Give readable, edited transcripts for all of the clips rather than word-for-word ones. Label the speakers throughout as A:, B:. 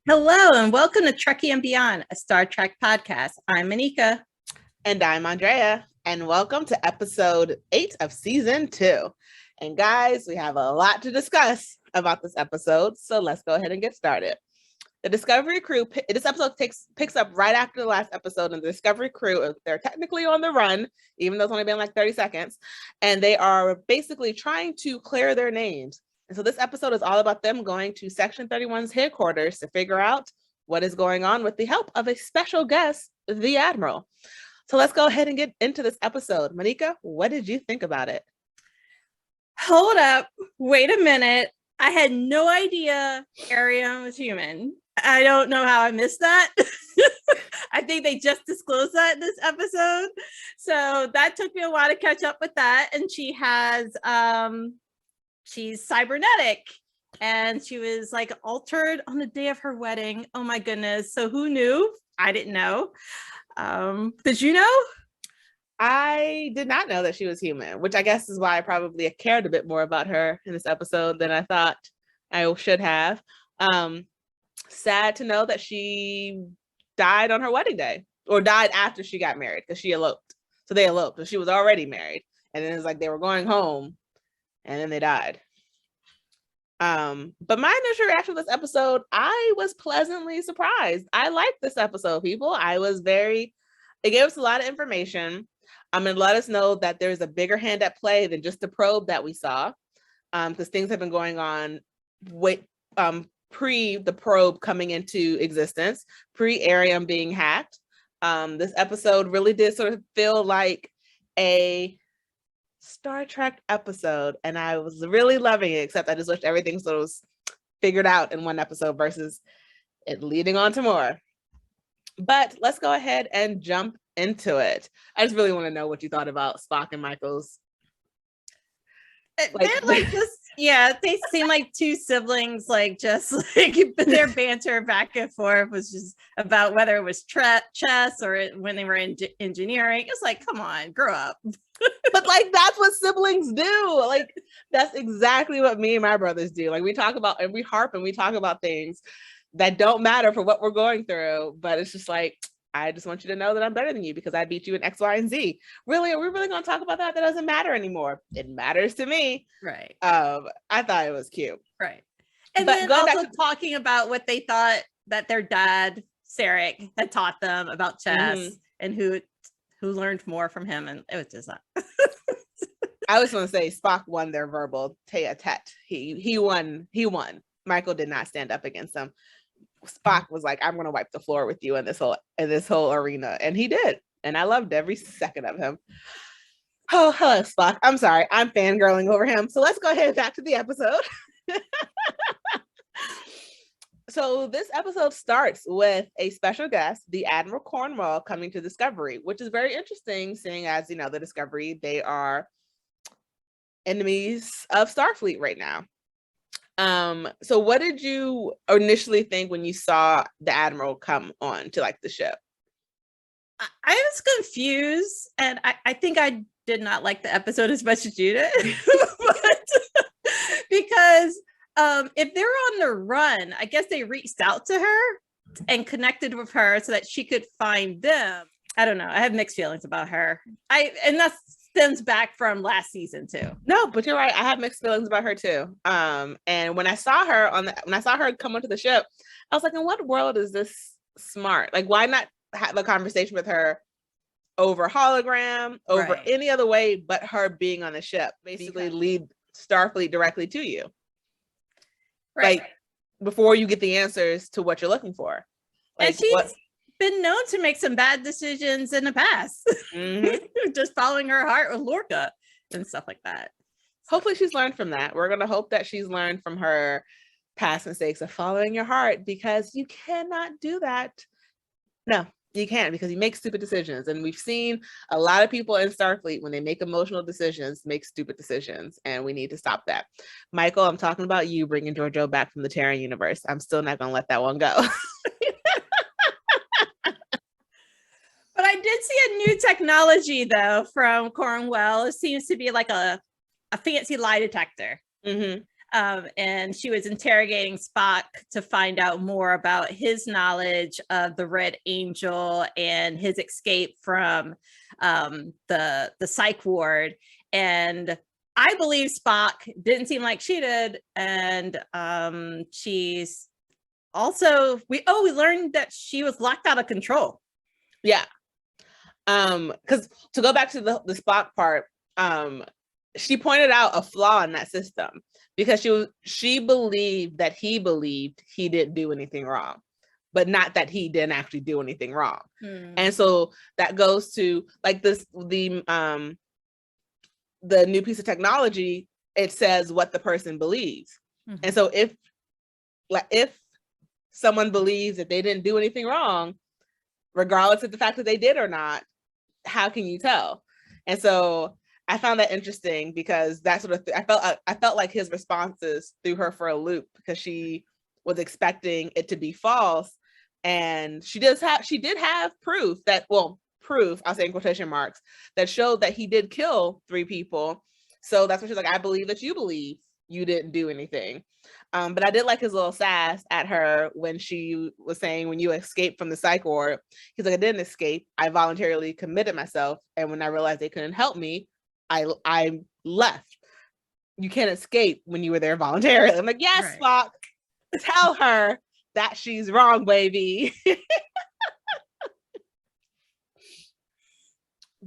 A: Hello and welcome to Trekkie and Beyond, a Star Trek podcast. I'm Monica.
B: And I'm Andrea, and welcome to episode 8 of season 2. And guys, we have a lot to discuss about this episode, so let's go ahead and get started. The Discovery crew, this episode picks up right after the last episode, and the Discovery crew, they're technically on the run, even though it's only been like 30 seconds, and they are basically trying to clear their names. And so this episode is all about them going to Section 31's headquarters to figure out what is going on with the help of a special guest, the Admiral. So let's go ahead and get into this episode. Monica, what did you think about it?
A: Hold up. Wait a minute. I had no idea Arian was human. I don't know how I missed that. I think they just disclosed that in this episode. So that took me a while to catch up with that. And she has, she's cybernetic. And she was like altered on the day of her wedding. Oh my goodness. So who knew? I didn't know. Did you know?
B: I did not know that she was human, which I guess is why I probably cared a bit more about her in this episode than I thought I should have. Sad to know that she died on her wedding day, or died after she got married, because she eloped. So they eloped, but she was already married. And then it's like they were going home and then they died. But my initial reaction to this episode, I was pleasantly surprised. I liked this episode, people. It gave us a lot of information. And let us know that there's a bigger hand at play than just the probe that we saw. Because things have been going on pre the probe coming into existence, pre-Arium being hacked. This episode really did sort of feel like a Star Trek episode, and I was really loving it, except I just wish everything sort of was figured out in one episode versus it leading on to more. But let's go ahead and jump into it. I just really want to know what you thought about Spock and Michael's.
A: They seem like two siblings, like just like their banter back and forth was just about whether it was chess or when they were in engineering. It's like, come on, grow up.
B: But like, that's what siblings do. Like, that's exactly what me and my brothers do. Like, we talk about and we harp and we talk about things that don't matter for what we're going through, but it's just like, I just want you to know that I'm better than you because I beat you in X, Y, and Z. Really, are we really going to talk about that? That doesn't matter anymore. It matters to me.
A: Right.
B: I thought it was cute.
A: Right. And but then also talking about what they thought that their dad, Sarek, had taught them about chess and who learned more from him. And it was just that.
B: I was going to say Spock won their verbal tete-a-tete. He won. Michael did not stand up against him. Spock was like, I'm gonna wipe the floor with you in this whole arena, and he did, and I loved every second of him. Oh, hello, Spock. I'm sorry, I'm fangirling over him. So let's go ahead back to the episode. So this episode starts with a special guest, the Admiral Cornwell, coming to Discovery, which is very interesting, seeing as the Discovery, they are enemies of Starfleet right now. So what did you initially think when you saw the Admiral come on to like the ship?
A: I was confused, and I think I did not like the episode as much as you did. Because if they're on the run, I guess they reached out to her and connected with her so that she could find them. I don't know. I have mixed feelings about her. And that stems back from last season too.
B: No, but you're right. I have mixed feelings about her too. And when I saw her come onto the ship, I was like, in what world is this smart? Like, why not have a conversation with her over hologram, over any other way but her being on the ship? Basically lead Starfleet directly to you. Right. Like, before you get the answers to what you're looking for. Like,
A: and she's been known to make some bad decisions in the past. Just following her heart with Lorca and stuff like that.
B: Hopefully she's learned from that. We're going to hope that she's learned from her past mistakes of following your heart, because you cannot do that. No, you can't, because you make stupid decisions. And we've seen a lot of people in Starfleet, when they make emotional decisions, make stupid decisions. And we need to stop that. Michael, I'm talking about you bringing Georgiou back from the Terran universe. I'm still not going to let that one go.
A: But I did see a new technology, though, from Cornwell. It seems to be like a fancy lie detector. And she was interrogating Spock to find out more about his knowledge of the Red Angel and his escape from the psych ward. And I believe Spock didn't seem like she did. And she's also, we learned that she was locked out of control.
B: Yeah. Because to go back to the Spock part, she pointed out a flaw in that system because she believed that he believed he didn't do anything wrong, but not that he didn't actually do anything wrong. And so that goes to like the new piece of technology, it says what the person believes. And so if someone believes that they didn't do anything wrong, regardless of the fact that they did or not, how can you tell? And so I found that interesting because that sort of I felt like his responses threw her for a loop because she was expecting it to be false, and she did have proof that, well, proof, I'll say in quotation marks, that showed that he did kill 3 people. So that's what she's like, I believe that you believe you didn't do anything. But I did like his little sass at her when she was saying, when you escaped from the psych ward, he's like, I didn't escape. I voluntarily committed myself. And when I realized they couldn't help me, I left. You can't escape when you were there voluntarily. I'm like, yes, right. Spock, tell her that she's wrong, baby.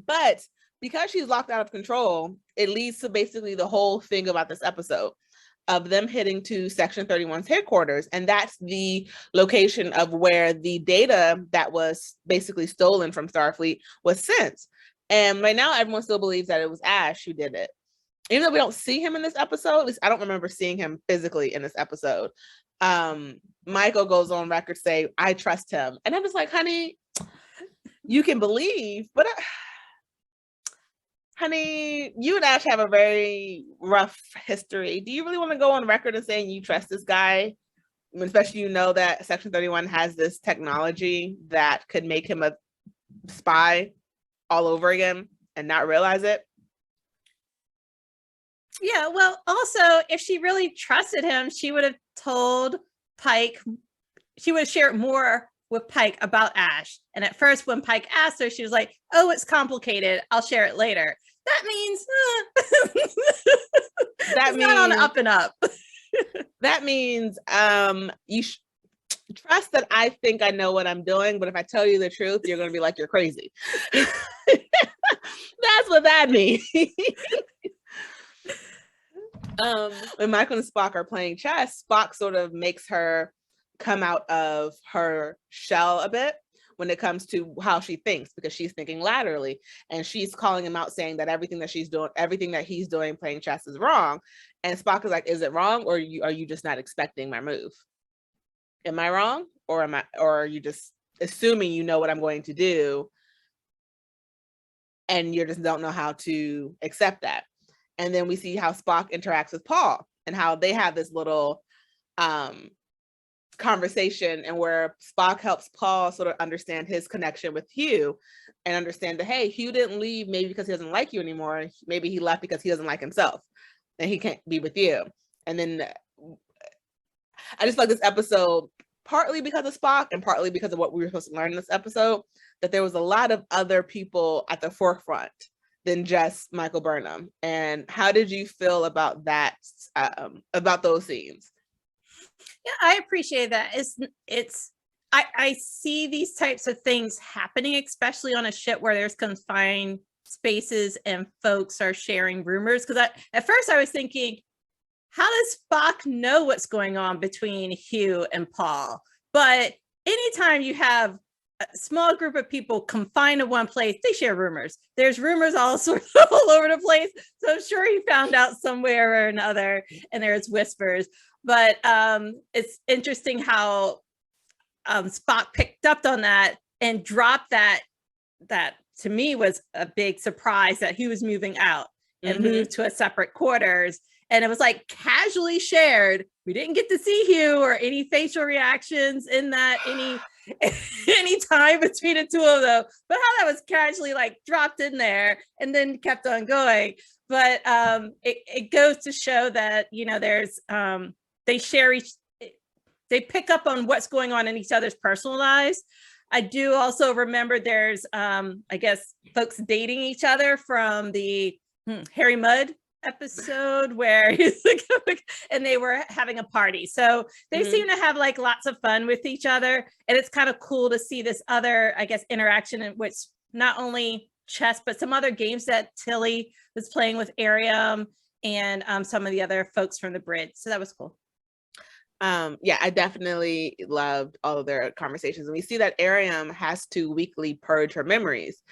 B: But because she's locked out of control, it leads to basically the whole thing about this episode of them heading to Section 31's headquarters. And that's the location of where the data that was basically stolen from Starfleet was sent. And right now, everyone still believes that it was Ash who did it. Even though we don't see him in this episode, at least I don't remember seeing him physically in this episode. Michael goes on record saying, I trust him. And I'm just like, honey, you can believe, but honey, you and Ash have a very rough history. Do you really want to go on record and saying you trust this guy? Especially, you know that Section 31 has this technology that could make him a spy all over again and not realize it.
A: Yeah, well, also, if she really trusted him, she would have told Pike, she would have shared more with Pike about Ash. And at first, when Pike asked her, she was like, oh, it's complicated. I'll share it later. That means that means not on up and up.
B: That means you trust that I think I know what I'm doing, but if I tell you the truth, you're going to be like, you're crazy. That's what that means. When Michael and Spock are playing chess, Spock sort of makes her come out of her shell a bit when it comes to how she thinks, because she's thinking laterally, and she's calling him out, saying that everything that he's doing playing chess is wrong. And Spock is like, is it wrong, or are you just not expecting my move? Am I wrong, or are you just assuming you know what I'm going to do and you just don't know how to accept that? And then we see how Spock interacts with Paul and how they have this little conversation, and where Spock helps Paul sort of understand his connection with Hugh and understand that, hey, Hugh didn't leave maybe because he doesn't like you anymore. Maybe he left because he doesn't like himself and he can't be with you. And then I just like this episode, partly because of Spock and partly because of what we were supposed to learn in this episode, that there was a lot of other people at the forefront than just Michael Burnham. And how did you feel about that, about those scenes?
A: Yeah, I appreciate that. I see these types of things happening, especially on a ship where there's confined spaces and folks are sharing rumors. Because at first I was thinking, how does Spock know what's going on between Hugh and Paul? But anytime you have a small group of people confined to one place, they share rumors. There's rumors all sorts all over the place. So I'm sure he found out somewhere or another, and there's whispers. But it's interesting how Spock picked up on that and dropped that. That to me was a big surprise, that he was moving out and moved to a separate quarters. And it was like casually shared. We didn't get to see Hugh or any facial reactions in that, any any time between the two of them, but how that was casually like dropped in there and then kept on going. But it goes to show that, you know, there's they pick up on what's going on in each other's personal lives. I do also remember there's I guess folks dating each other from the Harry Mudd episode where he's like, and they were having a party. So they seem to have like lots of fun with each other. And it's kind of cool to see this other, I guess, interaction in which not only chess, but some other games that Tilly was playing with Arium and some of the other folks from the bridge. So that was cool.
B: Yeah, I definitely loved all of their conversations. And we see that Arium has to weekly purge her memories.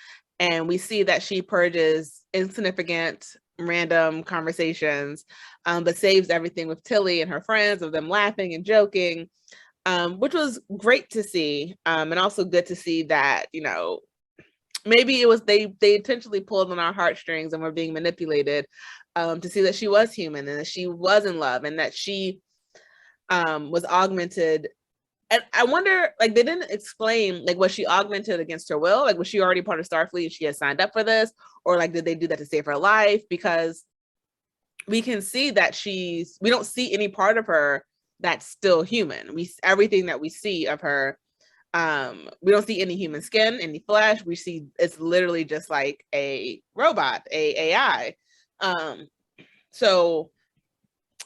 B: And we see that she purges insignificant, random conversations, but saves everything with Tilly and her friends, of them laughing and joking, which was great to see. And also good to see that, you know, maybe it was they intentionally pulled on our heartstrings and were being manipulated to see that she was human and that she was in love and that she was augmented. And I wonder, like, they didn't explain, like, was she augmented against her will? Like, was she already part of Starfleet and she had signed up for this? Or, like, did they do that to save her life? Because we can see that we don't see any part of her that's still human. Everything that we see of her, we don't see any human skin, any flesh. We see it's literally just like a robot, a AI. So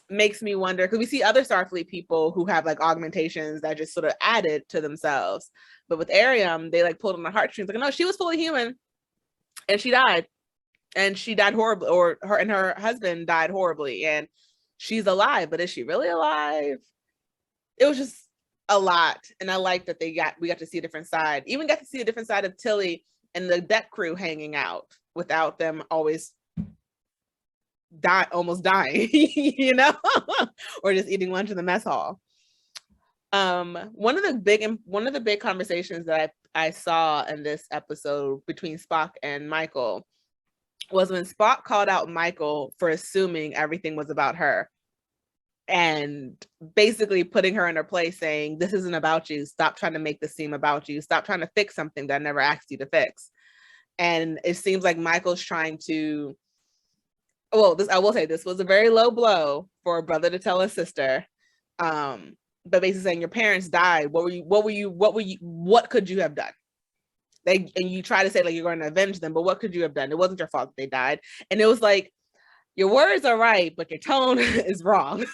B: makes me wonder, because we see other Starfleet people who have like augmentations that just sort of added to themselves, but with Arium they like pulled on the heartstrings, like, no, she was fully human and she died horribly, or her husband died horribly, and she's alive, but is she really alive? It was just a lot, and I like that we got to see a different side, even got to see a different side of Tilly and the deck crew hanging out without them always almost dying, you know, or just eating lunch in the mess hall. One of the big conversations that I saw in this episode between Spock and Michael was when Spock called out Michael for assuming everything was about her and basically putting her in her place, saying, this isn't about you. Stop trying to make this seem about you. Stop trying to fix something that I never asked you to fix. And it seems like Michael's trying to, I will say this was a very low blow for a brother to tell a sister. But basically saying, your parents died. What could you have done? And you try to say like you're going to avenge them, but what could you have done? It wasn't your fault that they died. And it was like, your words are right, but your tone is wrong.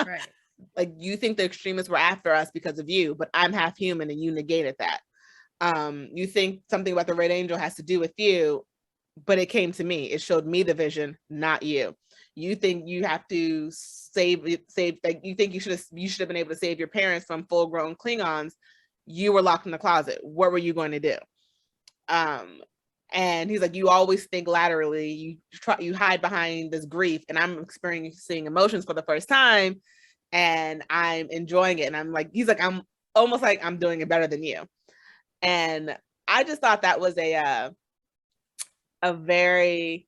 B: Right. Like, you think the extremists were after us because of you, but I'm half human and you negated that. You think something about the Red Angel has to do with you, but it came to me. It showed me the vision, not you. You think you have to save, like, you think you should have been able to save your parents from full-grown Klingons. You were locked in the closet. What were you going to do? And he's like, you always think laterally. You hide behind this grief, and I'm experiencing emotions for the first time, and I'm enjoying it. And I'm like, he's like, I'm almost like I'm doing it better than you. And I just thought that was a very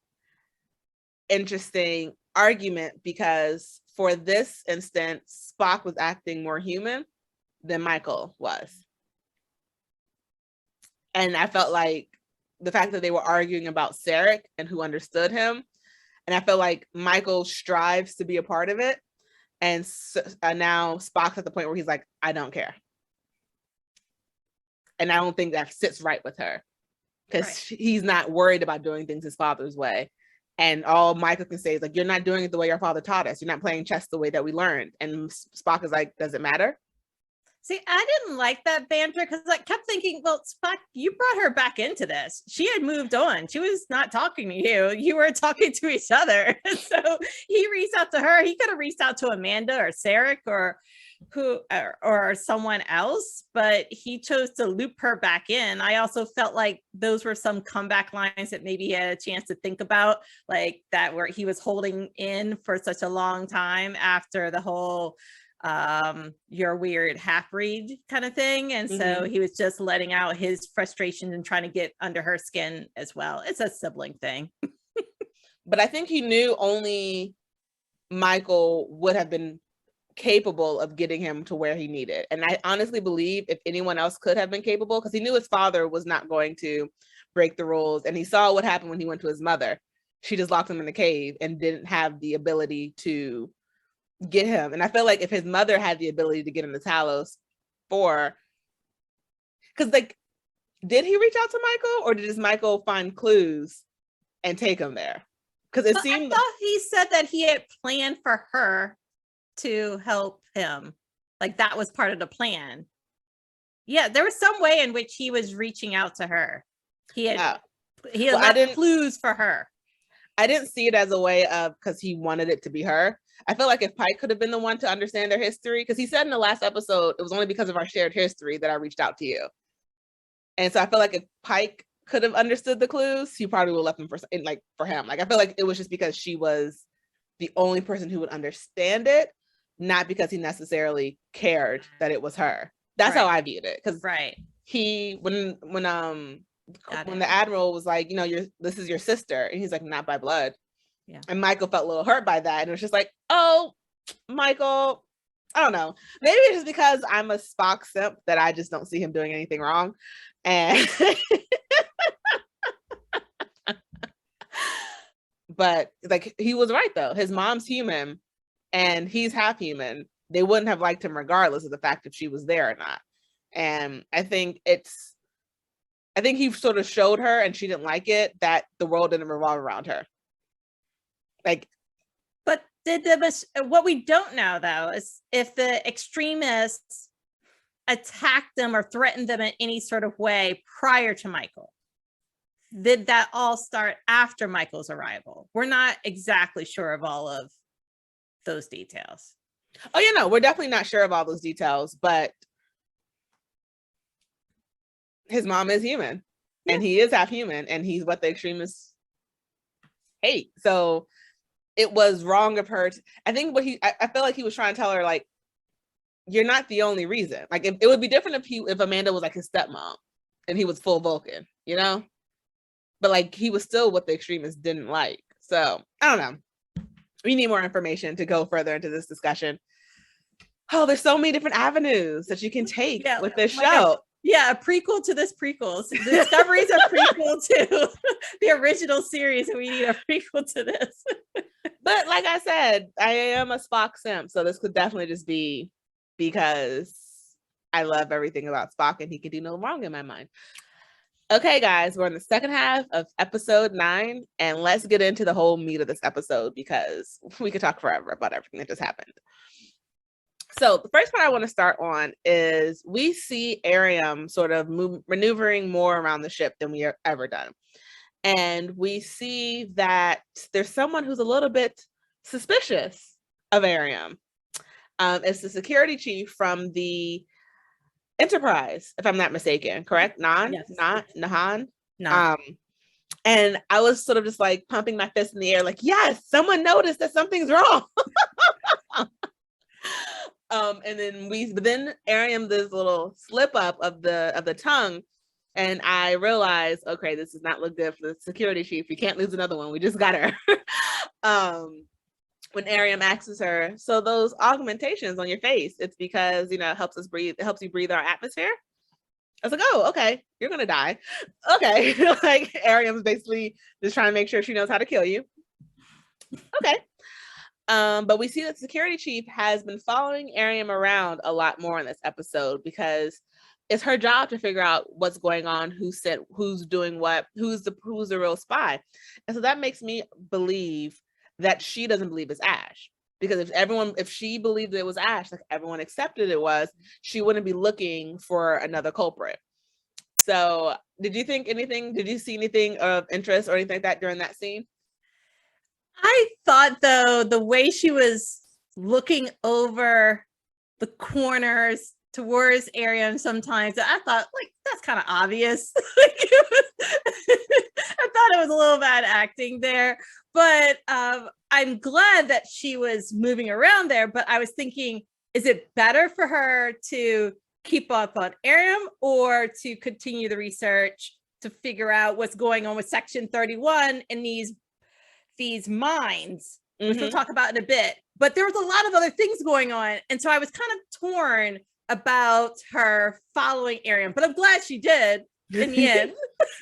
B: interesting argument, because for this instance, Spock was acting more human than Michael was. And I felt like the fact that they were arguing about Sarek and who understood him, and I felt like Michael strives to be a part of it, and now Spock's at the point where he's like, I don't care. And I don't think that sits right with her, because he's not worried about doing things his father's way. And all Michael can say is like, you're not doing it the way your father taught us. You're not playing chess the way that we learned. And Spock is like, does it matter?
A: See, I didn't like that banter, because I kept thinking, well, Spock, you brought her back into this. She had moved on. She was not talking to you. You were talking to each other. So he reached out to her. He could have reached out to Amanda or Sarek or someone else, but he chose to loop her back in. I also felt like those were some comeback lines that maybe he had a chance to think about, like that where he was holding in for such a long time after the whole you're weird half-breed kind of thing. And so he was just letting out his frustration and trying to get under her skin as well. It's a sibling thing.
B: But I think he knew only Michael would have been capable of getting him to where he needed. And I honestly believe if anyone else could have been capable, because he knew his father was not going to break the rules. And he saw what happened when he went to his mother. She just locked him in the cave and didn't have the ability to get him. And I feel like if his mother had the ability to get him to Talos because like, did he reach out to Michael, or did Michael find clues and take him there? Because it seemed
A: I thought he said that he had planned for her to help him. Like that was part of the plan. Yeah, there was some way in which he was reaching out to her. He had left clues for her.
B: I didn't see it as a way of because he wanted it to be her. I feel like if Pike could have been the one to understand their history, because he said in the last episode, it was only because of our shared history that I reached out to you. And so I feel like if Pike could have understood the clues, he probably would have left them for him. Like I feel like it was just because she was the only person who would understand it, not because he necessarily cared that it was her. That's how I viewed it. Because he when the Admiral was like, you know, this is your sister, and he's like, not by blood.
A: Yeah.
B: And Michael felt a little hurt by that, and it was just like, oh, Michael, I don't know. Maybe it's just because I'm a Spock simp that I just don't see him doing anything wrong. And but like he was right though. His mom's human and he's half human. They wouldn't have liked him regardless of the fact if she was there or not. And I think he sort of showed her, and she didn't like it, that the world didn't revolve around her. Like,
A: but what we don't know though is if the extremists attacked them or threatened them in any sort of way prior to Michael. Did that all start after Michael's arrival? We're not exactly sure of all of those details.
B: Oh, yeah, no, we're definitely not sure of all those details, but his mom is human and he is half human, and he's what the extremists hate. So it was wrong of her. I think I feel like he was trying to tell her, like, you're not the only reason. Like it would be different if Amanda was like his stepmom and he was full Vulcan, you know? But like he was still what the extremists didn't like. So I don't know. We need more information to go further into this discussion. Oh, there's so many different avenues that you can take with this show.
A: A prequel to this prequel. So the Discovery is a prequel to the original series, and we need a prequel to this.
B: But like I said, I am a Spock simp, so this could definitely just be because I love everything about Spock and he can do no wrong in my mind. Okay, guys, we're in the second half of episode 9, and let's get into the whole meat of this episode because we could talk forever about everything that just happened. So the first part I want to start on is we see Ariam sort of maneuvering more around the ship than we have ever done. And we see that there's someone who's a little bit suspicious of Ariam. It's the security chief from the Enterprise, if I'm not mistaken, correct? Nahan?
A: No.
B: And I was sort of just like pumping my fist in the air, like, yes, someone noticed that something's wrong. And then Ariam does a little slip up of the tongue, and I realized, okay, this does not look good for the security chief. We can't lose another one. We just got her. When Ariam asks her, so those augmentations on your face, it's because, you know, it helps you breathe our atmosphere. I was like, oh, okay, you're gonna die. Okay. Like Ariam's basically just trying to make sure she knows how to kill you. Okay. But we see that security chief has been following Ariam around a lot more in this episode because it's her job to figure out what's going on, who's doing what, who's the real spy. And so that makes me believe that she doesn't believe it's Ash. Because if she believed it was Ash, like everyone accepted it was, she wouldn't be looking for another culprit. So did you see anything of interest or anything like that during that scene?
A: I thought, though, the way she was looking over the corners towards Ariam sometimes, I thought, like, that's kind of obvious. I thought it was a little bad acting there. But I'm glad that she was moving around there. But I was thinking, is it better for her to keep up on Ariam or to continue the research to figure out what's going on with Section 31 in these mines, which we'll talk about in a bit, but there was a lot of other things going on. And so I was kind of torn about her following Arian, but I'm glad she did in the end.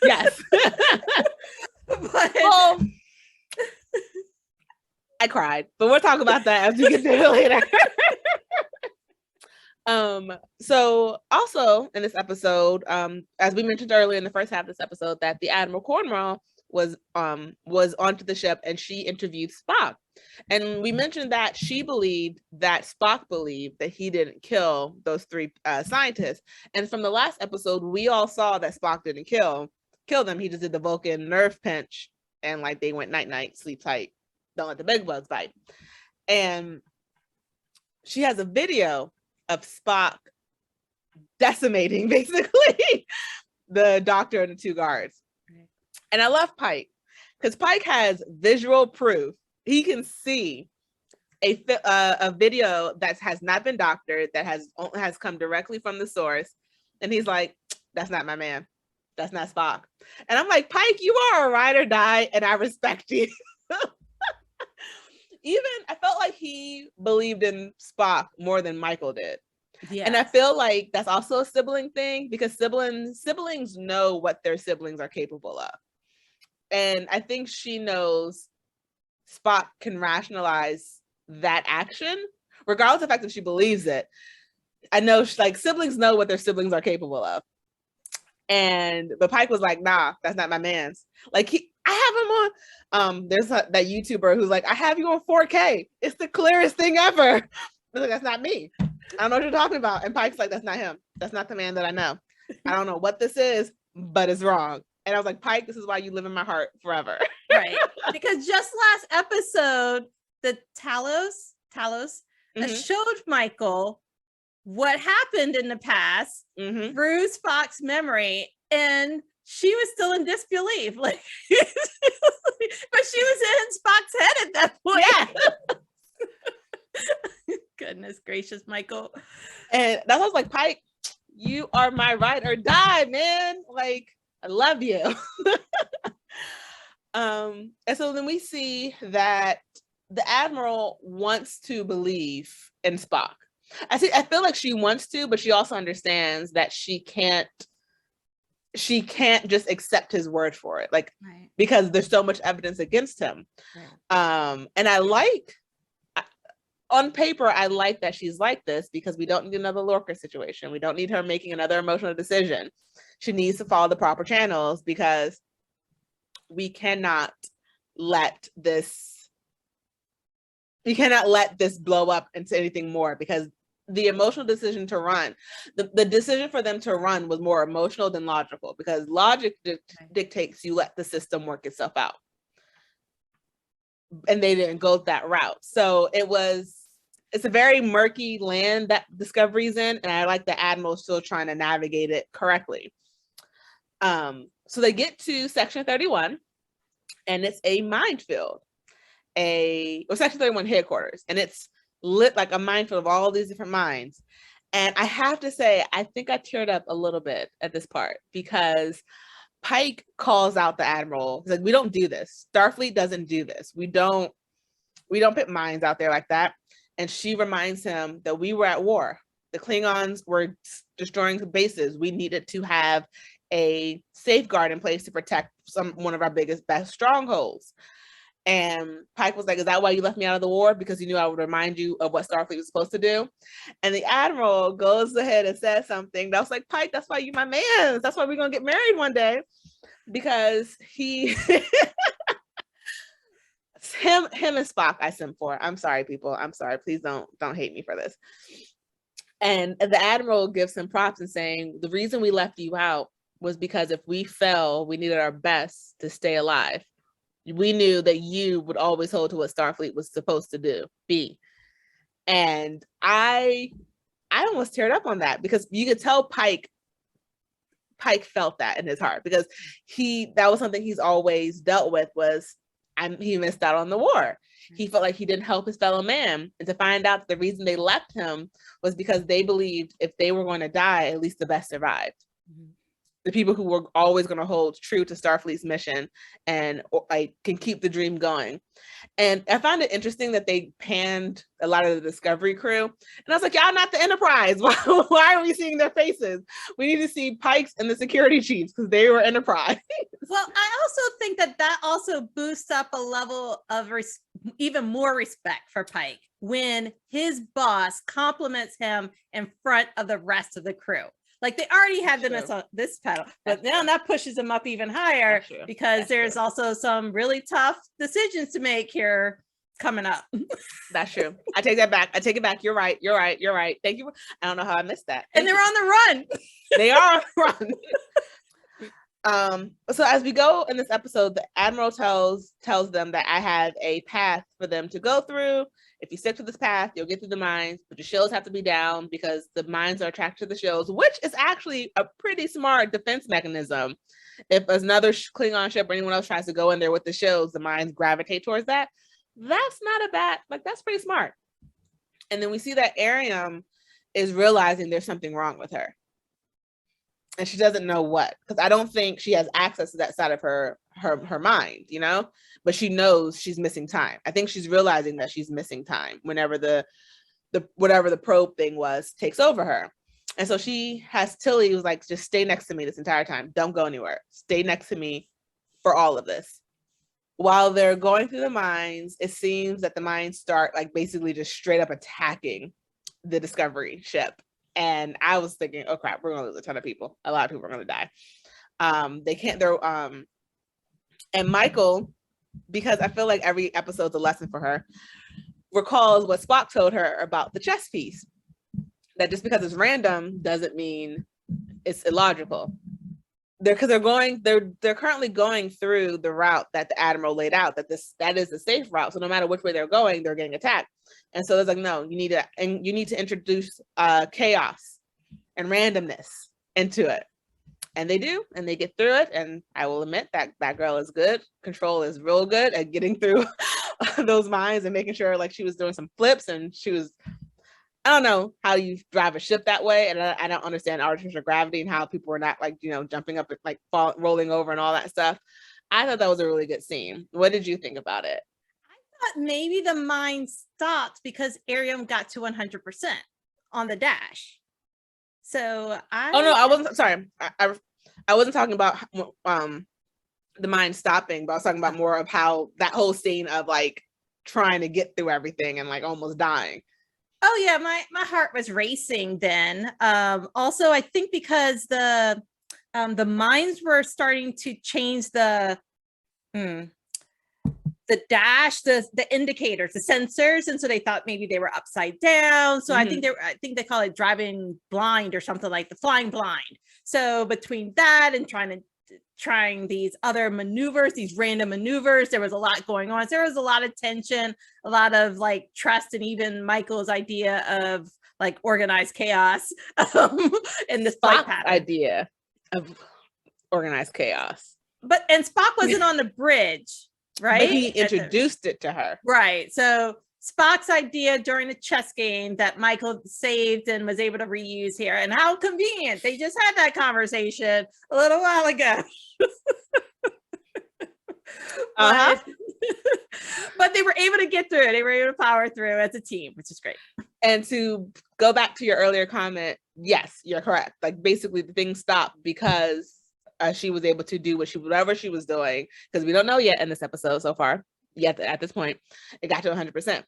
B: Yes.
A: But
B: well, I cried, but we'll talk about that as we get there later. So also in this episode, as we mentioned earlier in the first half of this episode, that the Admiral Cornwell was onto the ship and she interviewed Spock. And we mentioned that she believed that Spock believed that he didn't kill those three scientists. And from the last episode, we all saw that Spock didn't kill them. He just did the Vulcan nerve pinch and like they went night night, sleep tight, don't let the big bugs bite. And she has a video of Spock decimating basically the doctor and the two guards. And I love Pike because Pike has visual proof. He can see a video that has not been doctored, that has come directly from the source. And he's like, that's not my man. That's not Spock. And I'm like, Pike, you are a ride or die, and I respect you. Even I felt like he believed in Spock more than Michael did. Yeah. And I feel like that's also a sibling thing because siblings know what their siblings are capable of. And I think she knows Spock can rationalize that action, regardless of the fact that she believes it. I know like siblings know what their siblings are capable of. But Pike was like, nah, that's not my man's. Like I have him on, there's that YouTuber who's like, I have you on 4K. It's the clearest thing ever. Like, that's not me. I don't know what you're talking about. And Pike's like, that's not him. That's not the man that I know. I don't know what this is, but it's wrong. And I was like, Pike, this is why you live in my heart forever.
A: Right. Because just last episode, the Talos showed Michael what happened in the past through Spock's memory. And she was still in disbelief. Like, but she was in Spock's head at that point. Yeah. Goodness gracious, Michael.
B: And that's why I was like, Pike, you are my ride or die, man. Like, I love you. And so then we see that the Admiral wants to believe in Spock. I feel like she wants to, but she also understands that she can't just accept his word for it. Like, right. Because there's so much evidence against him. Right. And on paper, I like that she's like this because we don't need another Lorca situation. We don't need her making another emotional decision. She needs to follow the proper channels because we cannot let this blow up into anything more, because the emotional decision to run, the decision for them to run was more emotional than logical, because logic dictates you let the system work itself out. And they didn't go that route. So it's a very murky land that Discovery's in, and I like the Admiral still trying to navigate it correctly. So they get to Section 31, and it's a minefield, or Section 31 headquarters, and it's lit like a minefield of all these different mines. And I have to say, I think I teared up a little bit at this part because Pike calls out the Admiral. He's like, we don't do this. Starfleet doesn't do this. We don't put mines out there like that. And she reminds him that we were at war. The Klingons were destroying bases. We needed to have a safeguard in place to protect one of our best strongholds. And Pike was like, is that why you left me out of the war? Because you knew I would remind you of what Starfleet was supposed to do. And the Admiral goes ahead and says something that was like, Pike, that's why you my man. That's why we're going to get married one day. Because him and Spock, I sim for. I'm sorry, people. I'm sorry. Please don't hate me for this. And the Admiral gives him props and saying, the reason we left you out was because if we fell, we needed our best to stay alive. We knew that you would always hold to what Starfleet was supposed to be. And I almost teared up on that because you could tell Pike felt that in his heart, because that was something he's always dealt with, was he missed out on the war. He felt like he didn't help his fellow man. And to find out that the reason they left him was because they believed if they were going to die, at least the best survived. Mm-hmm. the people who were always going to hold true to Starfleet's mission and like can keep the dream going. And I found it interesting that they panned a lot of the Discovery crew. And I was like, y'all not the Enterprise. Why are we seeing their faces? We need to see Pikes and the security chiefs because they were Enterprise.
A: Well, I also think that also boosts up a level of even more respect for Pike when his boss compliments him in front of the rest of the crew. Like they already had them on this pedal, but now that pushes them up even higher because there's also some really tough decisions to make here coming up.
B: That's true. I take that back. I take it back. You're right. Thank you. I don't know how I missed that.
A: And they're on the run.
B: They are on the run. So as we go in this episode, the Admiral tells them that I have a path for them to go through. If you stick to this path, you'll get through the mines, but the shields have to be down because the mines are attracted to the shields, which is actually a pretty smart defense mechanism. If another Klingon ship or anyone else tries to go in there with the shields, the mines gravitate towards that. That's not a bad, like that's pretty smart. And then we see that Ariam is realizing there's something wrong with her. And she doesn't know what, because I don't think she has access to that side of her mind, you know, but she knows she's missing time. I think she's realizing that she's missing time whenever the whatever the probe thing was takes over her. And so she has Tilly who's like, just stay next to me this entire time. Don't go anywhere. Stay next to me for all of this. While they're going through the mines, it seems that the mines start like basically just straight up attacking the Discovery ship. And I was thinking, oh crap, we're gonna lose a ton of people. A lot of people are gonna die. And Michael, because I feel like every episode's a lesson for her, recalls what Spock told her about the chess piece. That just because it's random doesn't mean it's illogical. They're currently going through the route that the Admiral laid out, that is the safe route. So no matter which way they're going, they're getting attacked. And so it's like, no, you need to introduce chaos and randomness into it. And they do, and they get through it. And I will admit that girl is good. Control is real good at getting through those mines and making sure like she was doing some flips and she was, I don't know how you drive a ship that way. And I don't understand artificial gravity and how people were not like, you know, jumping up and like rolling over and all that stuff. I thought that was a really good scene. What did you think about it?
A: I thought maybe the mine stopped because Ariam got to 100% on the dash. So I
B: wasn't sorry. I wasn't talking about the mine stopping, but I was talking about more of how that whole scene of like trying to get through everything and like almost dying.
A: Oh yeah, my heart was racing then. Also, I think because the mines were starting to change the dash, the indicators, the sensors, and so they thought maybe they were upside down. So I think they call it driving blind or something like the flying blind. So between that and trying these other maneuvers, these random maneuvers, there was a lot going on. So there was a lot of tension, a lot of like trust, and even Michael's idea of like organized chaos in this flight pattern.
B: Idea of organized chaos.
A: And Spock wasn't on the bridge, right?
B: But he introduced it to her.
A: Right. So Spock's idea during the chess game that Michael saved and was able to reuse here. And how convenient. They just had that conversation a little while ago. But they were able to get through it. They were able to power through as a team, which is great.
B: And to go back to your earlier comment, yes, you're correct. Like basically the thing stopped because she was able to do whatever she was doing, because we don't know yet in this episode so far. Yet at this point, it got to 100%.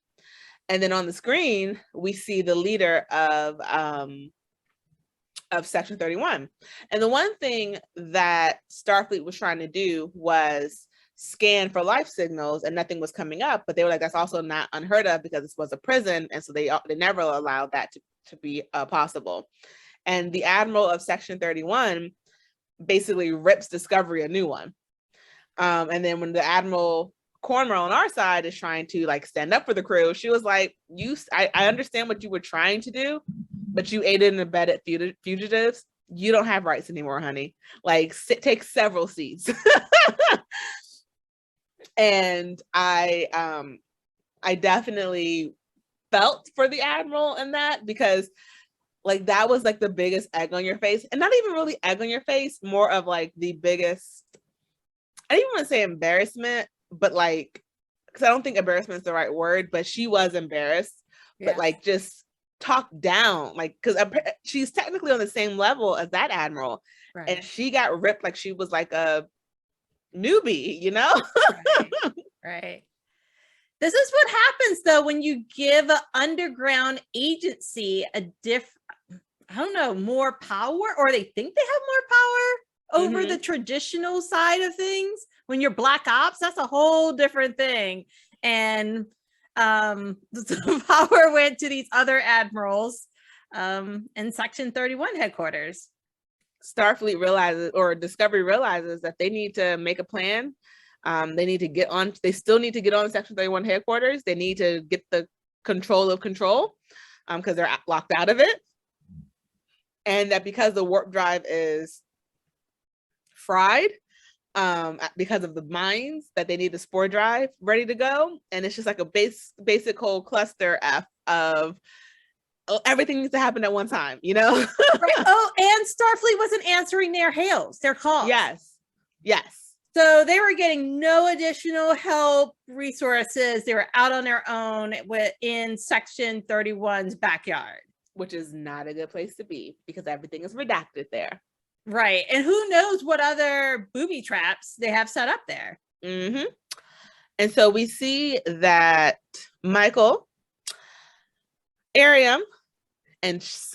B: And then on the screen, we see the leader of Section 31. And the one thing that Starfleet was trying to do was scan for life signals, and nothing was coming up. But they were like, that's also not unheard of because this was a prison, and so they never allowed that to be possible. And the Admiral of Section 31 basically rips Discovery a new one. And then when the Admiral Cornwell on our side is trying to like stand up for the crew, she was like, I understand what you were trying to do, but you aided and abetted fugitives. You don't have rights anymore, honey. Like take several seats. And I definitely felt for the Admiral in that, because like that was like the biggest egg on your face, and not even really egg on your face, more of like the biggest, I didn't even want to say embarrassment, but like, because I don't think embarrassment is the right word, but she was embarrassed, but like just talked down, like, because she's technically on the same level as that admiral, and she got ripped like she was like a newbie, you know?
A: Right. This is what happens though when you give an underground agency a I don't know, more power, or they think they have more power over the traditional side of things. When you're Black Ops, that's a whole different thing. And the power went to these other admirals in Section 31 headquarters.
B: Starfleet realizes, or Discovery realizes, that they need to make a plan. They need to get on, they still need to get on Section 31 headquarters. They need to get the control of control because they're locked out of it. And that because the warp drive is fried, because of the mines, that they need the spore drive ready to go. And it's just like a basic whole cluster F of everything needs to happen at one time, you know?
A: Right. Oh, and Starfleet wasn't answering their hails, their calls.
B: Yes.
A: So they were getting no additional help, resources. They were out on their own in Section 31's backyard.
B: Which is not a good place to be because everything is redacted there.
A: Right. And who knows what other booby traps they have set up there.
B: And so we see that Michael, Ariam, and Chief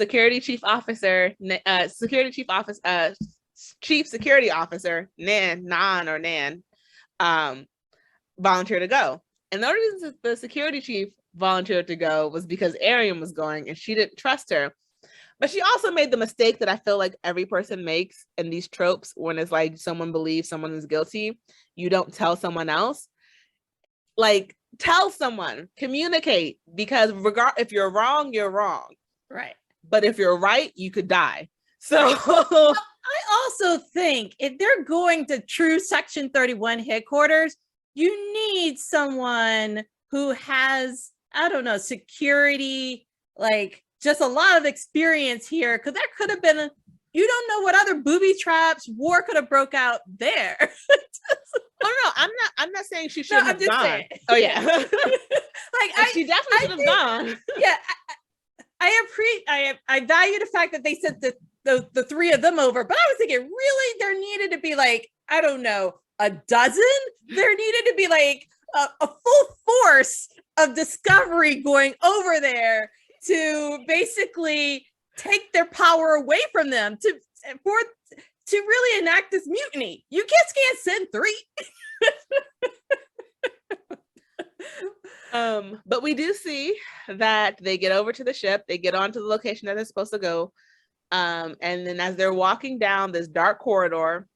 B: Security Officer Nan volunteered to go. And the only reason the security chief volunteered to go was because Ariam was going and she didn't trust her. But she also made the mistake that I feel like every person makes in these tropes when it's like someone believes someone is guilty. You don't tell someone else. Like, tell someone, communicate, because if you're wrong, you're wrong.
A: Right.
B: But if you're right, you could die. So
A: I also think if they're going to true Section 31 headquarters, you need someone who has, I don't know, security, like just a lot of experience here, because there could have been you don't know what other booby traps, war could have broke out there.
B: Oh no, I'm not saying she shouldn't have gone.
A: Saying.
B: Oh yeah.
A: She
B: definitely should have gone.
A: Yeah. I value the fact that they sent the three of them over, but I was thinking, really, there needed to be like, I don't know, a dozen? There needed to be like a full force of Discovery going over there to basically take their power away from them to really enact this mutiny. You just can't send three.
B: But we do see that they get over to the ship, they get onto the location that they're supposed to go. And then as they're walking down this dark corridor,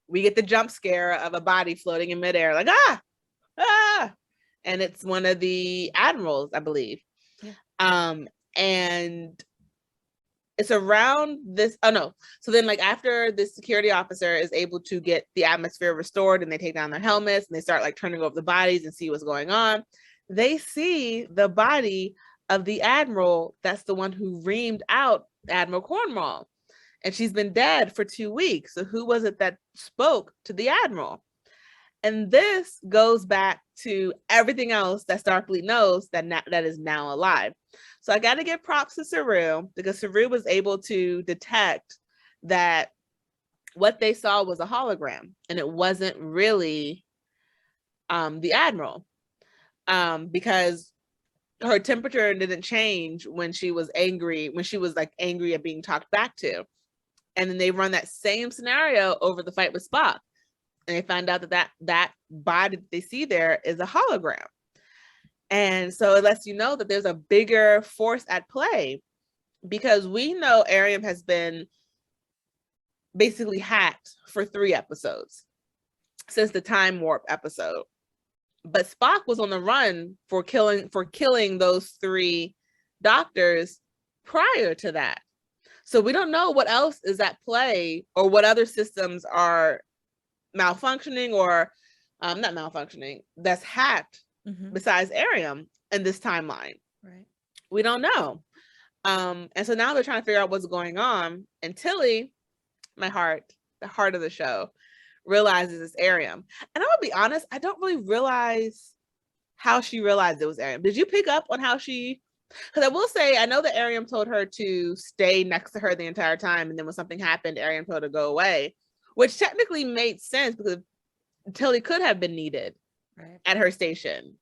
B: we get the jump scare of a body floating in midair, like, ah, and it's one of the admirals, I believe. Yeah. And it's around this, so then like after this security officer is able to get the atmosphere restored and they take down their helmets and they start like turning over the bodies and see what's going on, they see the body of the admiral that's the one who reamed out Admiral Cornwell, and she's been dead for 2 weeks. So who was it that spoke to the admiral? And this goes back to everything else that Starfleet knows that is now alive. So I got to give props to Saru, because Saru was able to detect that what they saw was a hologram and it wasn't really the admiral, because her temperature didn't change when she was angry, angry at being talked back to. And then they run that same scenario over the fight with Spock. And they find out that body that they see there is a hologram. And so it lets you know that there's a bigger force at play, because we know Ariam has been basically hacked for 3 episodes since the time warp episode. But Spock was on the run for killing those 3 doctors prior to that. So we don't know what else is at play or what other systems are malfunctioning or not malfunctioning, that's hacked besides Ariam in this timeline.
A: Right.
B: We don't know. And so now they're trying to figure out what's going on. And Tilly, the heart of the show, realizes it's Ariam. And I will be honest, I don't really realize how she realized it was Ariam. Did you pick up on how she? Because I will say, I know that Ariam told her to stay next to her the entire time, and then when something happened, Ariam told her to go away, which technically made sense because Tilly could have been needed at her station.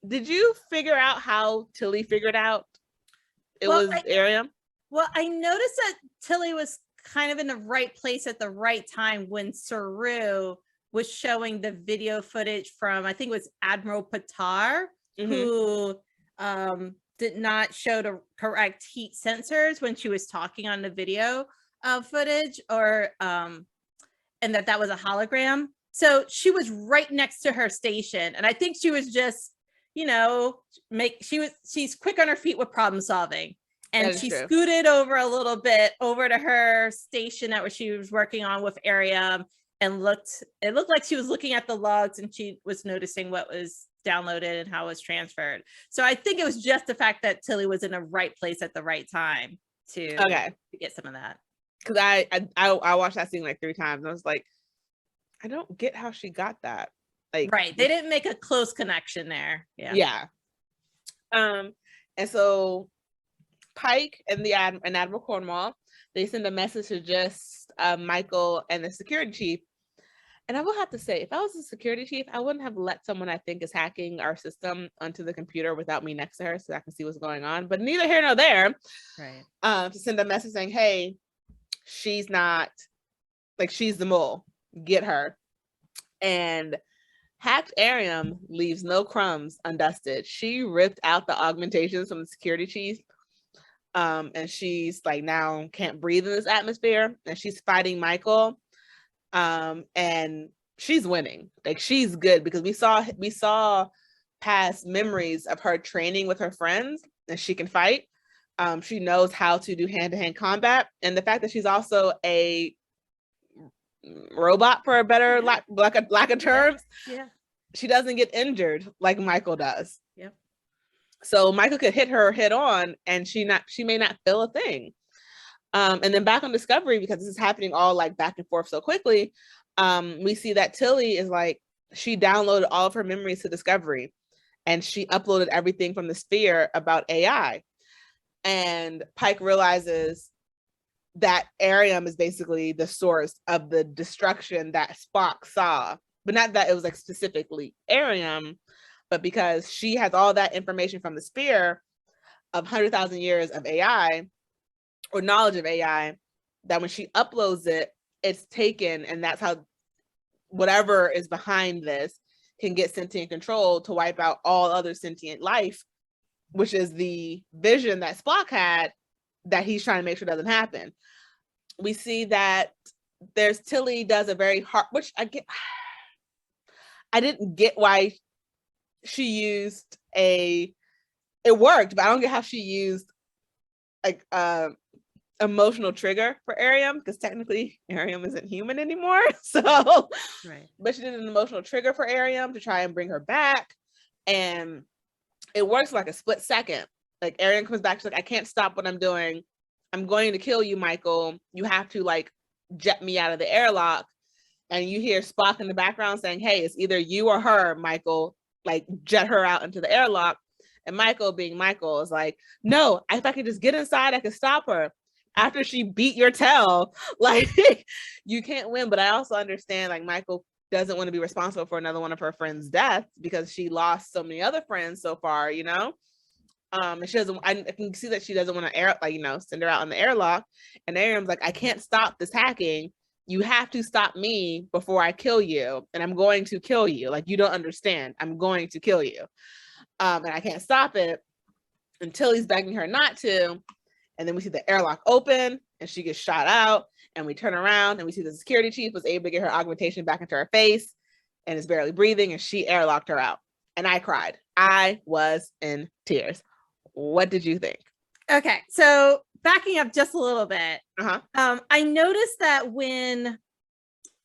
B: Did you figure out how Tilly figured out it was Ariam?
A: Well, I noticed that Tilly was kind of in the right place at the right time when Saru was showing the video footage from, I think it was Admiral Patar, who did not show the correct heat sensors when she was talking on the video footage, or and that was a hologram. So she was right next to her station, and I think she was just, she's quick on her feet with problem solving. And she scooted over a little bit over to her station that she was working on with Ariam, and it looked like she was looking at the logs, and she was noticing what was downloaded and how it was transferred. So I think it was just the fact that Tilly was in the right place at the right time to get some of that.
B: Because I watched that scene like 3 times, and I was like, I don't get how she got that. Like,
A: right, they didn't make a close connection there.
B: Yeah. And so Pike and Admiral Cornwell, they send a message to just Michael and the security chief. And I will have to say, if I was a security chief, I wouldn't have let someone I think is hacking our system onto the computer without me next to her so I can see what's going on. But neither here nor there. Right. To send a message saying, hey, she's not, like, she's the mole. Get her. And hacked Ariam leaves no crumbs undusted. She ripped out the augmentations from the security chief. And she's like, now can't breathe in this atmosphere. And she's fighting Michael. And she's winning. Like, she's good, because we saw past memories of her training with her friends, and she can fight. She knows how to do hand-to-hand combat, and the fact that she's also a robot, for a better lack of terms, she doesn't get injured like Michael does. So Michael could hit her head on, and she may not feel a thing. And then back on Discovery, because this is happening all like back and forth so quickly, we see that Tilly is like, she downloaded all of her memories to Discovery, and she uploaded everything from the sphere about AI. And Pike realizes that Ariam is basically the source of the destruction that Spock saw, but not that it was like specifically Ariam, but because she has all that information from the sphere of 100,000 years of AI, or knowledge of AI, that when she uploads it, it's taken, and that's how whatever is behind this can get sentient control to wipe out all other sentient life, which is the vision that Spock had that he's trying to make sure doesn't happen. We see that Tilly does a very hard, which I didn't get why she used it worked, but I don't get how she used like emotional trigger for Ariam, because technically Ariam isn't human anymore. So, but she did an emotional trigger for Ariam to try and bring her back, and it works for like a split second. Like, Ariam comes back, she's like, I can't stop what I'm doing. I'm going to kill you, Michael. You have to like jet me out of the airlock. And you hear Spock in the background saying, hey, it's either you or her, Michael. Like, jet her out into the airlock. And Michael, being Michael, is like, no, if I could just get inside, I could stop her. After she beat your tail, like, you can't win. But I also understand, like, Michael doesn't want to be responsible for another one of her friends' death, because she lost so many other friends so far, you know? And she doesn't, I can see that she doesn't want to send her out in the airlock. And Ariam's like, I can't stop this hacking. You have to stop me before I kill you. And I'm going to kill you. Like, you don't understand. I'm going to kill you. And I can't stop it until he's begging her not to. And then we see the airlock open, and she gets shot out, and we turn around and we see the security chief was able to get her augmentation back into her face and is barely breathing, and she airlocked her out. And I cried. I was in tears. What did you think?
A: Okay, so backing up just a little bit, I noticed that when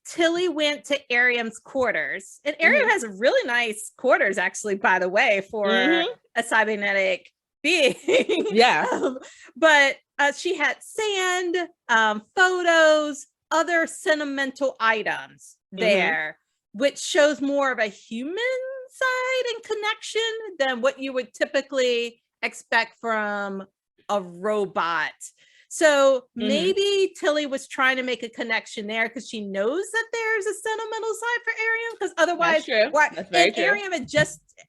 A: Tilly went to Ariam's quarters, and Ariam has really nice quarters, actually, by the way, for a cybernetic being.
B: Yeah.
A: But she had sand, photos, other sentimental items there, which shows more of a human side and connection than what you would typically expect from a robot. So maybe Tilly was trying to make a connection there because she knows that there's a sentimental side for Ariam. Because otherwise,
B: That's very true.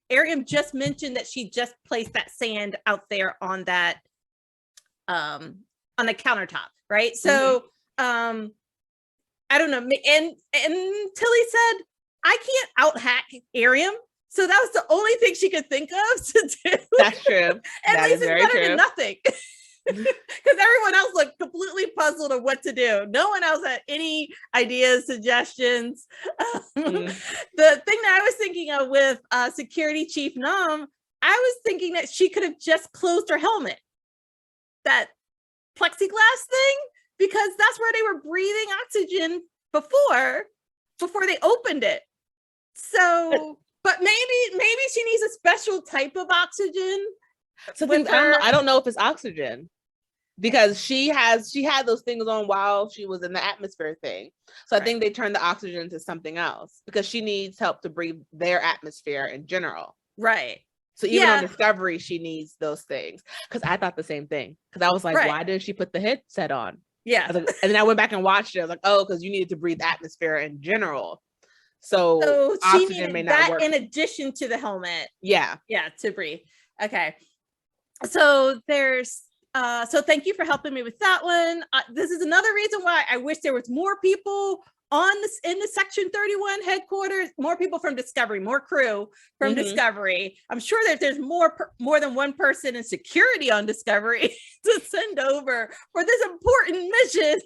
A: Ariam just mentioned that she just placed that sand out there on that on the countertop, right? So I don't know. And Tilly said, I can't out hack Ariam. So that was the only thing she could think of to do.
B: That's true.
A: At least it's better than nothing. Because everyone else looked completely puzzled of what to do. No one else had any ideas, suggestions. The thing that I was thinking of with Security Chief Nam, I was thinking that she could have just closed her helmet, that plexiglass thing, because that's where they were breathing oxygen before they opened it. So, but maybe she needs a special type of oxygen.
B: So I don't know if it's oxygen, because she had those things on while she was in the atmosphere thing. So I think they turned the oxygen into something else because she needs help to breathe their atmosphere in general.
A: Right.
B: So even on Discovery, she needs those things. Because I thought the same thing. Because I was like, why didn't she put the headset on?
A: Yeah.
B: And then I went back and watched it. I was like, oh, because you needed to breathe atmosphere in general. So oxygen may not work.
A: In addition to the helmet.
B: Yeah.
A: Yeah, to breathe. Okay. So there's so thank you for helping me with that one. This is another reason why I wish there was more people in the Section 31 headquarters, more people from Discovery, more crew from Discovery. I'm sure that there's more than one person in security on Discovery to send over for this important mission.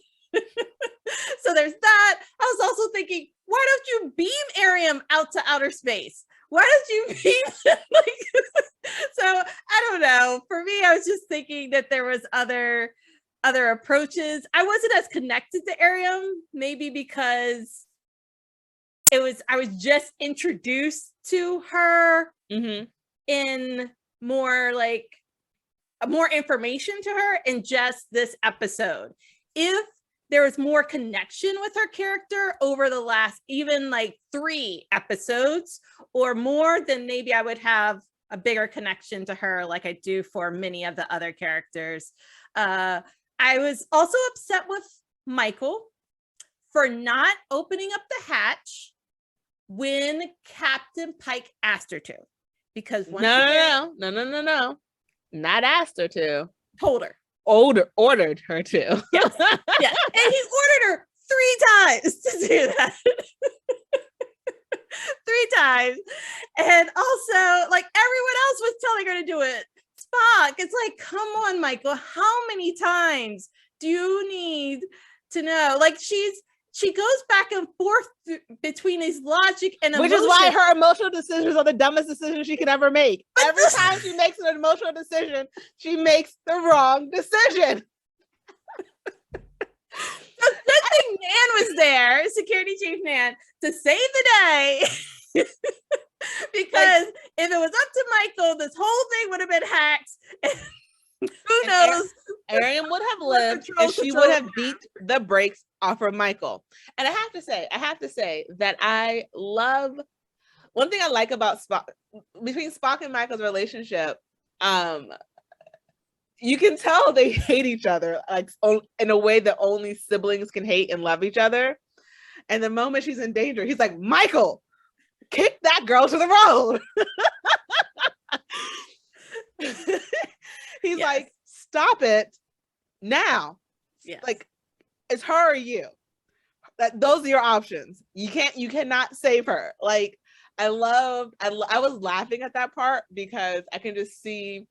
A: So there's that. I was also thinking, why don't you beam Ariam out to outer space? Why don't you beam so I don't know. For me, I was just thinking that there was other approaches. I wasn't as connected to Ariam, maybe because I was just introduced to her in more information to her in just this episode. If there was more connection with her character over the last even 3 episodes or more, then maybe I would have a bigger connection to her like I do for many of the other characters. I was also upset with Michael for not opening up the hatch when Captain Pike asked her to. Because
B: no. Not asked her to.
A: Told her.
B: Ordered her to.
A: Yes. Yeah. And he ordered her 3 times to do that. 3 times. And also, everyone else was telling her to do it. Spock, it's like, come on, Michael, how many times do you need to know? She goes back and forth between his logic and emotion.
B: Which is why her emotional decisions are the dumbest decisions she could ever make. Every time she makes an emotional decision, she makes the wrong decision.
A: The good thing Nan was there, Security Chief Nan, to save the day. Because if it was up to Michael, this whole thing would have been hacked. Who knows?
B: Ariam would have lived and she would have beat the brakes off of Michael. And I have to say that I love one thing I like about Spock, between Spock and Michael's relationship. You can tell they hate each other in a way that only siblings can hate and love each other. And the moment she's in danger, he's like, Michael, kick that girl to the road. He's like, stop it now.
A: Yes.
B: It's her or you. Those are your options. You cannot save her. I was laughing at that part because I can just see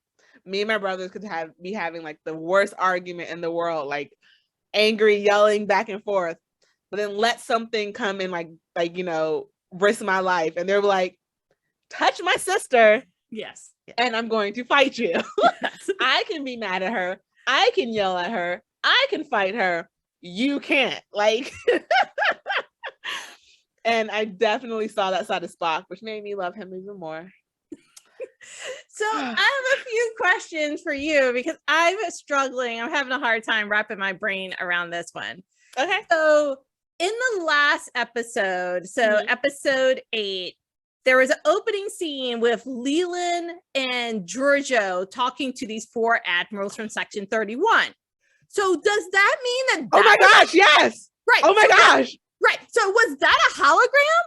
B: me and my brothers could be having the worst argument in the world, angry, yelling back and forth, but then let something come in risk my life, and they're like, touch my sister,
A: yes,
B: and I'm going to fight you. Yes. I can be mad at her, I can yell at her, I can fight her, you can't. And I definitely saw that side of Spock, which made me love him even more.
A: So I have a few questions for you because I'm struggling. I'm having a hard time wrapping my brain around this one.
B: Okay.
A: So in the last episode, episode 8, there was an opening scene with Leland and Giorgio talking to these 4 admirals from Section 31. So does that mean that?
B: Oh my gosh! Yes.
A: Right.
B: Oh my gosh.
A: Right. So was that a hologram?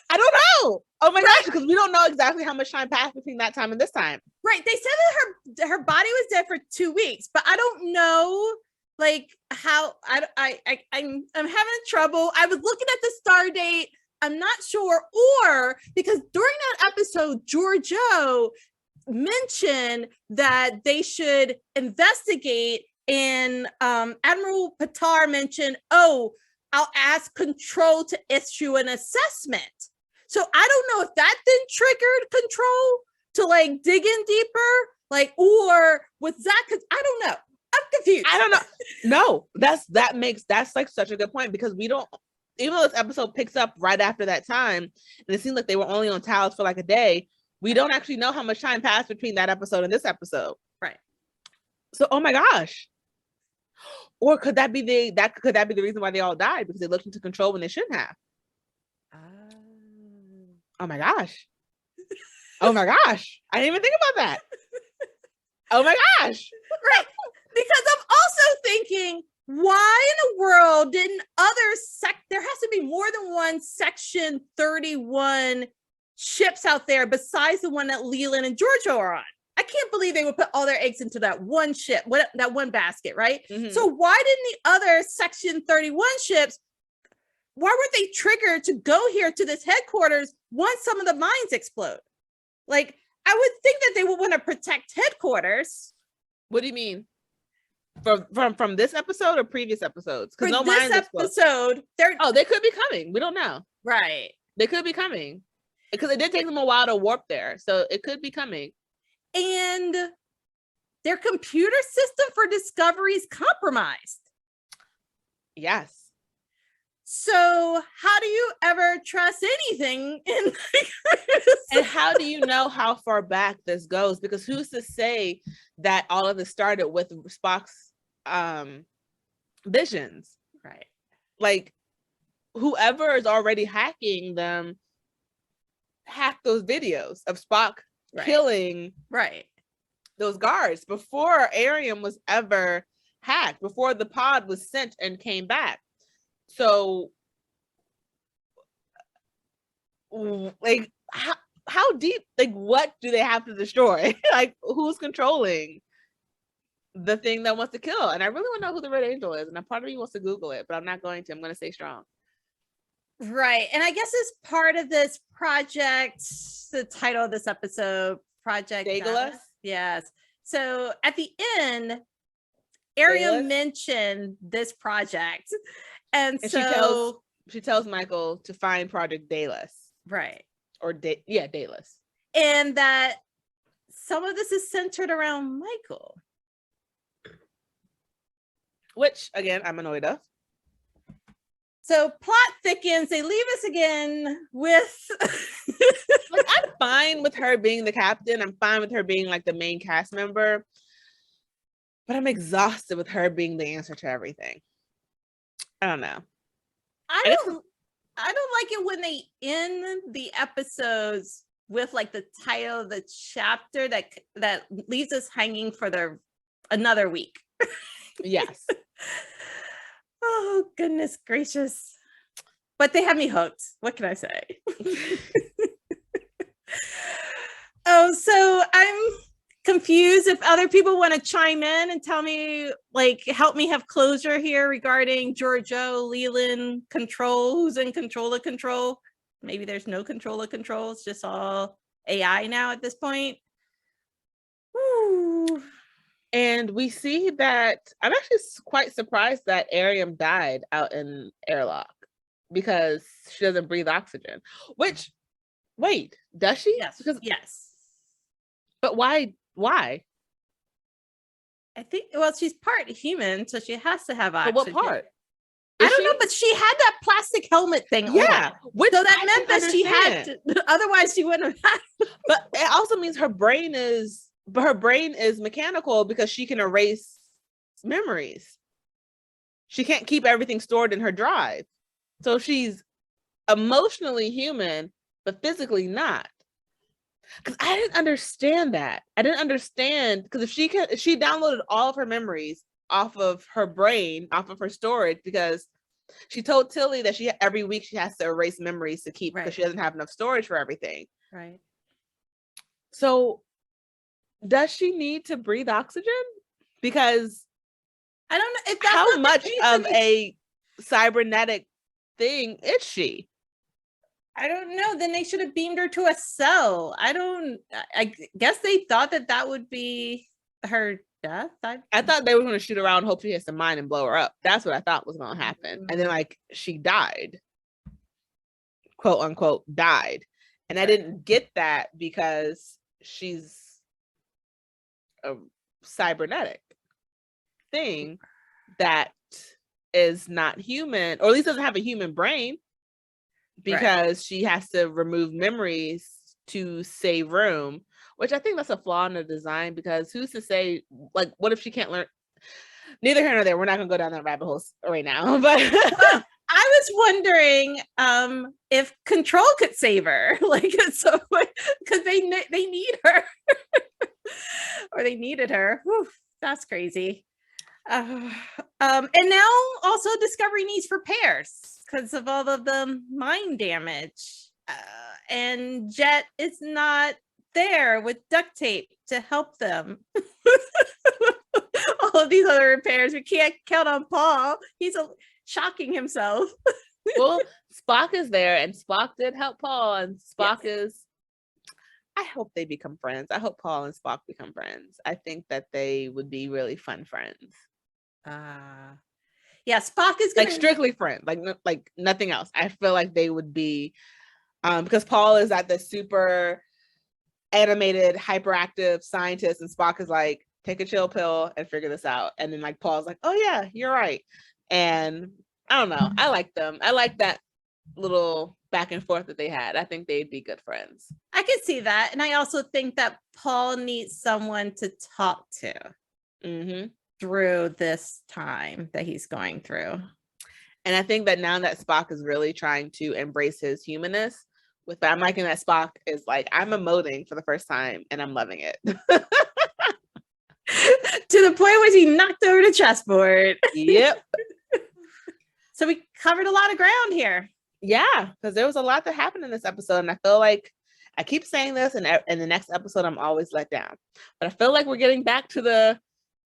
B: I don't know. Oh my gosh, because we don't know exactly how much time passed between that time and this time.
A: Right. They said that her body was dead for 2 weeks, but I don't know like how I'm having trouble. I was looking at the star date. I'm not sure, or because during that episode, Giorgio mentioned that they should investigate, and Admiral Patar mentioned, oh, I'll ask Control to issue an assessment. So I don't know if that then triggered Control to like dig in deeper, like, or was that, because I don't know. I'm confused.
B: I don't know. No, that's like such a good point, because we don't, even though this episode picks up right after that time, and it seemed like they were only on Talos for like a day, we don't actually know how much time passed between that episode and this episode.
A: Right.
B: So, oh my gosh. Or could that be the reason why they all died? Because they looked into Control when they shouldn't have. Oh my gosh. Oh my gosh. I didn't even think about that. Oh my gosh.
A: Right. Because I'm also thinking, why in the world didn't there has to be more than one Section 31 ships out there besides the one that Leland and Giorgio are on. I can't believe they would put all their eggs into that one ship, that one basket, right? Mm-hmm. So why didn't the other Section 31 ships, why weren't they triggered to go here to this headquarters once some of the mines explode? Like, I would think that they would want to protect headquarters.
B: What do you mean? From this episode or previous episodes?
A: Because no mines episode,
B: they could be coming. We don't know.
A: Right.
B: They could be coming. Because it did take them a while to warp there. So it could be coming.
A: And their computer system for Discovery is compromised.
B: Yes.
A: So how do you ever trust anything in
B: and how do you know how far back this goes? Because who's to say that all of this started with Spock's visions?
A: Right.
B: Like, whoever is already hacking them hacked those videos of Spock killing those guards before Arium was ever hacked, before the pod was sent and came back. So, like, how deep, like, what do they have to destroy? Like, who's controlling the thing that wants to kill? And I really want to know who the Red Angel is, and a part of me wants to Google it, but I'm not going to. I'm going to stay strong.
A: Right. And I guess as part of this project, the title of this episode, Project
B: Daedalus?
A: Yes. So at the end, Arium mentioned this project. And so
B: she tells Michael to find Project Daedalus.
A: Right.
B: Or Daedalus.
A: And that some of this is centered around Michael.
B: Which, again, I'm annoyed of.
A: So plot thickens. They leave us again with
B: like, I'm fine with her being the captain. I'm fine with her being like the main cast member. But I'm exhausted with her being the answer to everything. I don't know.
A: I don't like it when they end the episodes with like the title of the chapter that leaves us hanging for another week.
B: Yes.
A: Oh, goodness gracious. But they have me hooked. What can I say? Oh, so I'm confused if other people want to chime in and tell me, like, help me have closure here regarding Giorgio, Leland, Control, who's in control of Control. Maybe there's no control of Control. It's just all AI now at this point. Woo.
B: And we see that I'm actually quite surprised that Arium died out in airlock because she doesn't breathe oxygen. Which, wait, does she?
A: Yes. Yes.
B: But why?
A: I think, well, she's part human, so she has to have oxygen.
B: But what part?
A: I don't know, but she had that plastic helmet thing
B: yeah,
A: on. Which so that meant that she had to, otherwise she wouldn't have had.
B: But it also means her brain is mechanical because she can erase memories. She can't keep everything stored in her drive. So she's emotionally human, but physically not. Because I didn't understand that. I didn't understand because if she downloaded all of her memories off of her brain, off of her storage, because she told Tilly that every week she has to erase memories to keep because she doesn't have enough storage for everything.
A: Right.
B: So does she need to breathe oxygen? Because
A: I don't know if that's
B: how much of a cybernetic thing is she?
A: I don't know. Then they should have beamed her to a cell. I guess they thought that would be her death.
B: I thought they were going to shoot around, hope she has some mind and blow her up. That's what I thought was going to happen. And then like she died, quote unquote, died. And I didn't get that because she's a cybernetic thing that is not human, or at least doesn't have a human brain, because she has to remove memories to save room, which I think that's a flaw in the design, because who's to say, like, what if she can't learn? Neither here nor there. We're not gonna go down that rabbit hole right now, but
A: I was wondering if Control could save her, like, so because they need her or they needed her. Whew, that's crazy. And now also Discovery needs repairs because of all of the mind damage. And Jet is not there with duct tape to help them. All of these other repairs. We can't count on Paul. He's shocking himself.
B: Well, Spock is there, and Spock did help Paul, and Spock is. I hope they become friends. I hope Paul and Spock become friends. I think that they would be really fun friends.
A: Yeah, Spock is
B: like strictly friends, like nothing else. I feel like they would be, because Paul is at the super animated, hyperactive scientist, and Spock is like, take a chill pill and figure this out. And then like Paul's like, oh yeah, you're right. And I don't know. I like them. I like that little back and forth that they had. I think they'd be good friends.
A: I can see that. And I also think that Paul needs someone to talk to through this time that he's going through.
B: And I think that now that Spock is really trying to embrace his humanness, with that, I'm liking that Spock is like, I'm emoting for the first time and I'm loving it.
A: To the point where he knocked over the chessboard.
B: Yep.
A: So we covered a lot of ground here.
B: Yeah, because there was a lot that happened in this episode, and I feel like I keep saying this, and in the next episode, I'm always let down. But I feel like we're getting back to the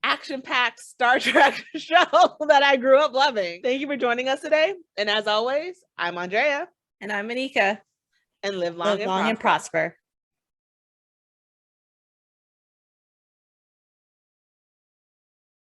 B: action-packed Star Trek show that I grew up loving. Thank you for joining us today. And as always, I'm Andrea.
A: And I'm Monica.
B: And live long
A: and prosper.